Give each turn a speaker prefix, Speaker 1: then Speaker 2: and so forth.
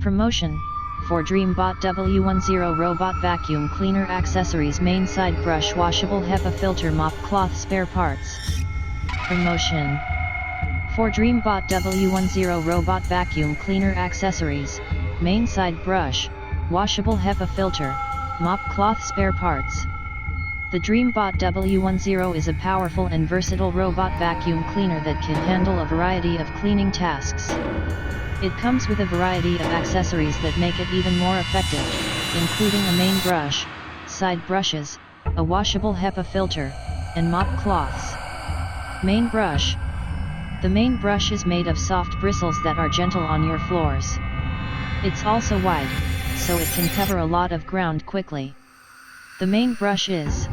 Speaker 1: Promotion, for Dreame Bot W10 Robot Vacuum Cleaner Accessories Main Side Brush Washable HEPA Filter Mop Cloth Spare Parts. Promotion, for Dreame Bot W10 Robot Vacuum Cleaner Accessories, Main Side Brush, Washable HEPA Filter, Mop Cloth Spare Parts. The Dreame Bot W10 is a powerful and versatile robot vacuum cleaner that can handle a variety of cleaning tasks. It comes with a variety of accessories that make it even more effective, including a main brush, side brushes, a washable HEPA filter, and mop cloths. Main brush. The main brush is made of soft bristles that are gentle on your floors. It's also wide, so it can cover a lot of ground quickly. The main brush is